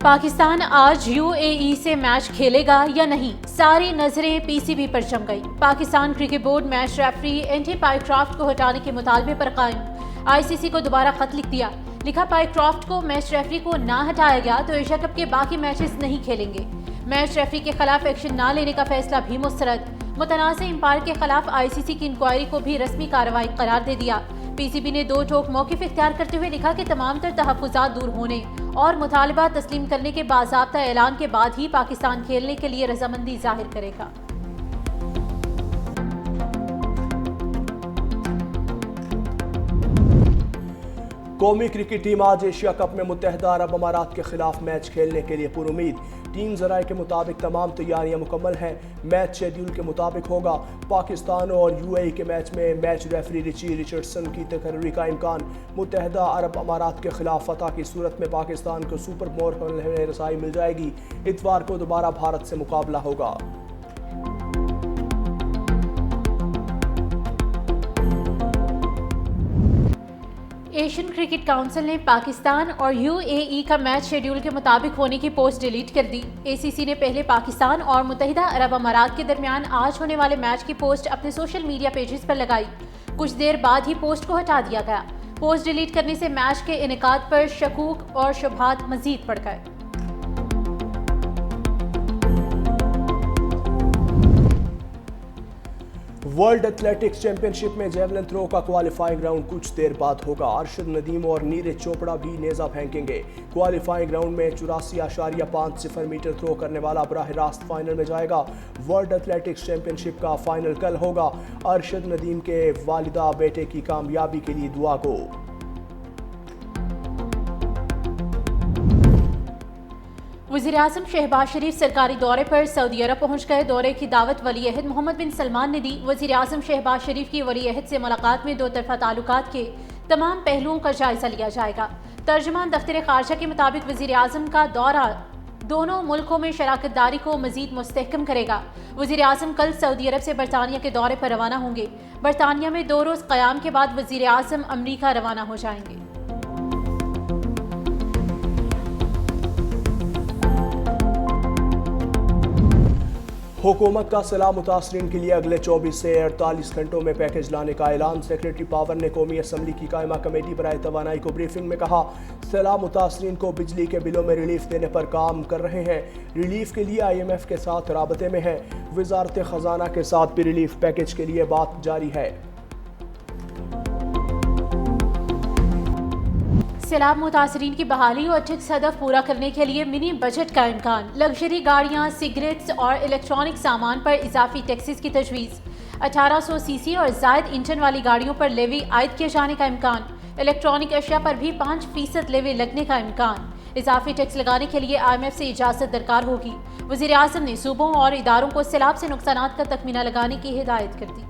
پاکستان آج UAE سے match کھیلے گا یا نہیں؟ ساری نظریں PCB پر جم گئی۔ Pakistan cricket board match referee Andy Pycroft کو ہٹانے کے مطالبے پر قائم۔ ICC کو دوبارہ خط لکھ دیا، لکھا پائیکرافٹ کو میچ ریفری کو نہ ہٹایا گیا تو ایشیا کپ کے باقی میچز نہیں کھیلیں گے۔ میچ ریفری کے خلاف ایکشن نہ لینے کا فیصلہ بھی مسترد۔ متنازع امپائر کے خلاف ICC کی انکوائری کو بھی رسمی کارروائی قرار دے دیا۔ PCB نے دو ٹوک موقف اختیار کرتے ہوئے لکھا کہ تمام تر تحفظات دور ہونے اور مطالبات تسلیم کرنے کے باضابطہ اعلان کے بعد ہی پاکستان کھیلنے کے لیے رضامندی ظاہر کرے گا۔ قومی کرکٹ ٹیم آج ایشیا کپ میں متحدہ عرب امارات کے خلاف میچ کھیلنے کے لیے پرامید۔ ٹیم ذرائع کے مطابق تمام تیاریاں مکمل ہیں۔ میچ شیڈیول کے مطابق ہوگا۔ پاکستان اور UAE کے میچ میں میچ ریفری رچی رچرڈسن کی تقرری کا امکان۔ متحدہ عرب امارات کے خلاف فتح کی صورت میں پاکستان کو سپر مرحلے میں رسائی مل جائے گی۔ اتوار کو دوبارہ بھارت سے مقابلہ ہوگا۔ ایشین کرکٹ کونسل نے پاکستان اور UAE کا میچ شیڈیول کے مطابق ہونے کی پوسٹ ڈیلیٹ کر دی۔ ACC نے پہلے پاکستان اور متحدہ عرب امارات کے درمیان آج ہونے والے میچ کی پوسٹ اپنے سوشل میڈیا پیجز پر لگائی۔ کچھ دیر بعد ہی پوسٹ کو ہٹا دیا گیا۔ پوسٹ ڈیلیٹ کرنے سے میچ کے انعقاد پر شکوک اور شبہات مزید بڑھ گئے۔ ورلڈ ایتھلیٹکس چیمپئن شپ میں جیولن تھرو کا کوالیفائنگ راؤنڈ کچھ دیر بعد ہوگا۔ ارشد ندیم اور نیرج چوپڑا بھی نیزہ پھینکیں گے۔ کوالیفائنگ راؤنڈ میں 84.50 میٹر تھرو کرنے والا براہ راست فائنل میں جائے گا۔ ورلڈ ایتھلیٹکس چیمپئن شپ کا فائنل کل ہوگا۔ ارشد ندیم کے والدہ بیٹے کی کامیابی کے لیے دعا گو۔ وزیراعظم شہباز شریف سرکاری دورے پر سعودی عرب پہنچ گئے۔ دورے کی دعوت ولی عہد محمد بن سلمان نے دی۔ وزیراعظم شہباز شریف کی ولی عہد سے ملاقات میں دو طرفہ تعلقات کے تمام پہلوؤں کا جائزہ لیا جائے گا۔ ترجمان دفتر خارجہ کے مطابق وزیراعظم کا دورہ دونوں ملکوں میں شراکت داری کو مزید مستحکم کرے گا۔ وزیراعظم کل سعودی عرب سے برطانیہ کے دورے پر روانہ ہوں گے۔ برطانیہ میں 2 روز قیام کے بعد وزیراعظم امریکہ روانہ ہو جائیں گے۔ حکومت کا سیلاب متاثرین کے لیے اگلے 24 سے 48 گھنٹوں میں پیکج لانے کا اعلان۔ سیکریٹری پاور نے قومی اسمبلی کی قائمہ کمیٹی برائے توانائی کو بریفنگ میں کہا، سیلاب متاثرین کو بجلی کے بلوں میں ریلیف دینے پر کام کر رہے ہیں۔ ریلیف کے لیے IMF کے ساتھ رابطے میں ہیں۔ وزارت خزانہ کے ساتھ بھی ریلیف پیکج کے لیے بات جاری ہے۔ سیلاب متاثرین کی بحالی اور ٹیکس ہدف پورا کرنے کے لیے منی بجٹ کا امکان۔ لگژری گاڑیاں، سگریٹس اور الیکٹرانک سامان پر اضافی ٹیکسز کی تجویز۔ 1800 cc اور زائد انجن والی گاڑیوں پر لیوی عائد کیے جانے کا امکان۔ الیکٹرانک اشیاء پر بھی 5% لیوی لگنے کا امکان۔ اضافی ٹیکس لگانے کے لیے IMF سے اجازت درکار ہوگی۔ وزیراعظم نے صوبوں اور اداروں کو سیلاب سے نقصانات کا تخمینہ لگانے کی ہدایت کر دی۔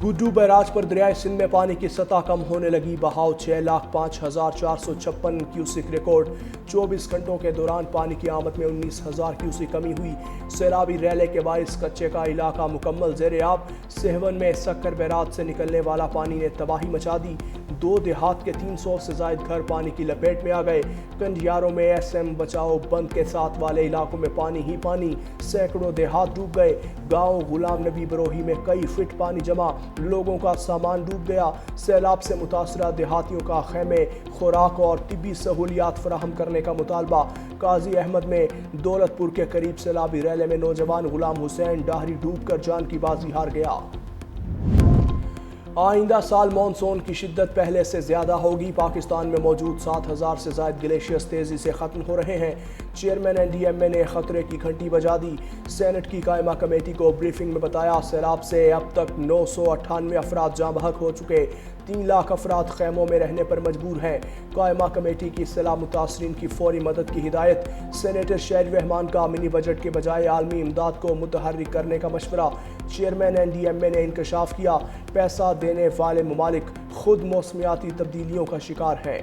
گڈو بیراج پر دریائے سندھ میں پانی کی سطح کم ہونے لگی۔ بہاؤ 6,05,456 کیوسک ریکارڈ۔ 24 گھنٹوں کے دوران پانی کی آمد میں 19,000 کیوسک کمی ہوئی۔ سیلابی ریلے کے باعث کچے کا علاقہ مکمل زیر آب۔ سہون میں سکر بیراج سے نکلنے والا پانی نے تباہی مچا دی۔ 2 دیہات کے 300 سے زائد گھر پانی کی لپیٹ میں آ گئے۔ کنڈیاروں میں SM بچاؤ بند کے ساتھ والے علاقوں میں پانی ہی پانی۔ سینکڑوں دیہات ڈوب گئے۔ گاؤں غلام نبی بروہی میں کئی فٹ پانی جمع۔ لوگوں کا سامان ڈوب گیا۔ سیلاب سے متاثرہ دیہاتیوں کا خیمے، خوراک اور طبی سہولیات فراہم کرنے کا مطالبہ۔ قاضی احمد میں دولت پور کے قریب سیلابی ریلے میں نوجوان غلام حسین ڈاہری ڈوب کر جان کی بازی ہار گیا۔ آئندہ سال مانسون کی شدت پہلے سے زیادہ ہوگی۔ پاکستان میں موجود 7,000 سے زائد گلیشیئرز تیزی سے ختم ہو رہے ہیں۔ چیئرمین NDMA نے خطرے کی گھنٹی بجا دی۔ سینٹ کی قائمہ کمیٹی کو بریفنگ میں بتایا، سیلاب سے اب تک 998 افراد جاں بحق ہو چکے۔ 3 لاکھ افراد خیموں میں رہنے پر مجبور ہیں۔ قائمہ کمیٹی کی سیلاب متاثرین کی فوری مدد کی ہدایت۔ سینیٹر شہری رحمان کا منی بجٹ کے بجائے عالمی امداد کو متحرک کرنے کا مشورہ۔ چیئرمین NDMA نے انکشاف کیا، پیسہ دینے والے ممالک خود موسمیاتی تبدیلیوں کا شکار ہیں۔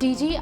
DG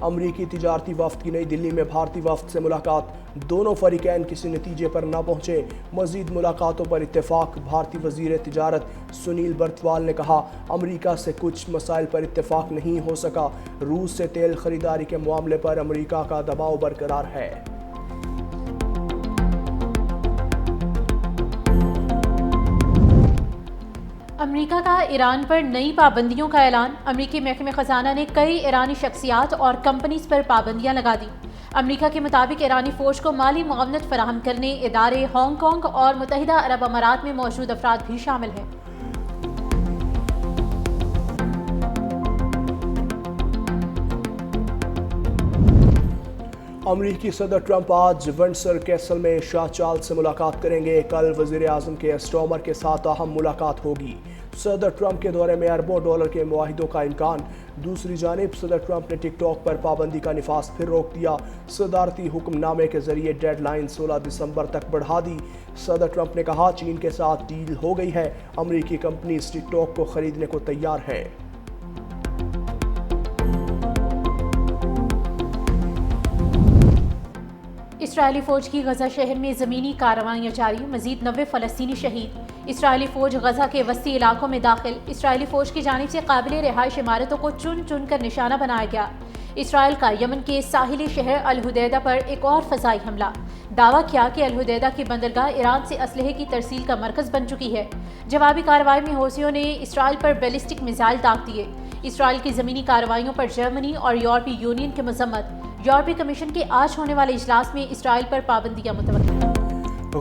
امریکی تجارتی وفد کی نئی دلی میں بھارتی وفد سے ملاقات، دونوں فریقین کسی نتیجے پر نہ پہنچے، مزید ملاقاتوں پر اتفاق۔ بھارتی وزیر تجارت سنیل برتوال نے کہا امریکہ سے کچھ مسائل پر اتفاق نہیں ہو سکا، روس سے تیل خریداری کے معاملے پر امریکہ کا دباؤ برقرار ہے۔ امریکہ کا ایران پر نئی پابندیوں کا اعلان، امریکی محکمہ خزانہ نے کئی ایرانی شخصیات اور کمپنیز پر پابندیاں لگا دی۔ امریکہ کے مطابق ایرانی فوج کو مالی معاونت فراہم کرنے ادارے ہانگ کانگ اور متحدہ عرب امارات میں موجود افراد بھی شامل ہیں۔ امریکی صدر ٹرمپ آج ونڈسر کیسل میں شاہ چارلس سے ملاقات کریں گے۔ کل وزیر اعظم کے اسٹارمر کے ساتھ اہم ملاقات ہوگی۔ صدر ٹرمپ کے دورے میں اربوں ڈالر کے معاہدوں کا امکان۔ دوسری جانب صدر ٹرمپ نے ٹک ٹاک پر پابندی کا نفاذ پھر روک دیا۔ صدارتی حکم نامے کے ذریعے ڈیڈ لائن 16 دسمبر تک بڑھا دی۔ صدر ٹرمپ نے کہا چین کے ساتھ ڈیل ہو گئی ہے، امریکی کمپنیز ٹک ٹاک کو خریدنے کو تیار ہیں۔ اسرائیلی فوج کی غزہ شہر میں زمینی کارروائیاں جاری، مزید 90 فلسطینی شہید۔ اسرائیلی فوج غزہ کے وسطی علاقوں میں داخل، اسرائیلی فوج کی جانب سے قابل رہائش عمارتوں کو چن چن کر نشانہ بنایا گیا۔ اسرائیل کا یمن کے ساحلی شہر الحدیدہ پر ایک اور فضائی حملہ، دعویٰ کیا کہ الحدیدہ کی بندرگاہ ایران سے اسلحے کی ترسیل کا مرکز بن چکی ہے۔ جوابی کارروائی میں حوثیوں نے اسرائیل پر بیلسٹک میزائل داغ دیے۔ اسرائیل کی زمینی کارروائیوں پر جرمنی اور یورپی یونین کی مذمت، یورپی کمیشن کے آج ہونے والے اجلاس میں اسرائیل پر پابندیاں متوقع۔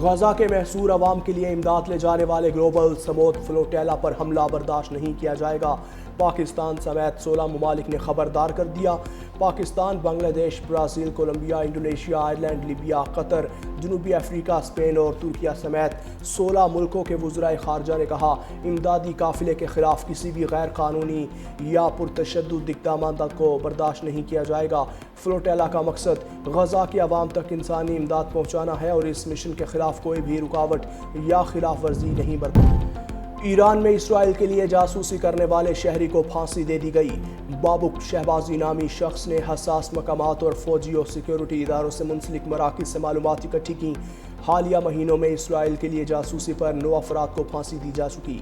غزہ کے محصور عوام کے لیے امداد لے جانے والے گلوبل سمود فلوٹیلا پر حملہ برداشت نہیں کیا جائے گا، پاکستان سمیت 16 ممالک نے خبردار کر دیا۔ Pakistan, Bangladesh, Brazil, Colombia, Indonesia, Ireland, Libya, Qatar, جنوبی افریقہ، اسپین اور ترکیہ سمیت 16 ملکوں کے وزرائے خارجہ نے کہا امدادی قافلے کے خلاف کسی بھی غیر قانونی یا پرتشدد اقدامات کو برداشت نہیں کیا جائے گا۔ فلوٹیلا کا مقصد غزہ کے عوام تک انسانی امداد پہنچانا ہے اور اس مشن کے خلاف کوئی بھی رکاوٹ یا خلاف ورزی نہیں برتی۔ ایران میں اسرائیل کے لیے جاسوسی کرنے والے شہری کو پھانسی دے دی گئی۔ بابک شہبازی نامی شخص نے حساس مقامات اور فوجی اور سیکیورٹی اداروں سے منسلک مراکز سے معلومات اکٹھی کی۔ حالیہ مہینوں میں اسرائیل کے لیے جاسوسی پر 9 افراد کو پھانسی دی جا چکی۔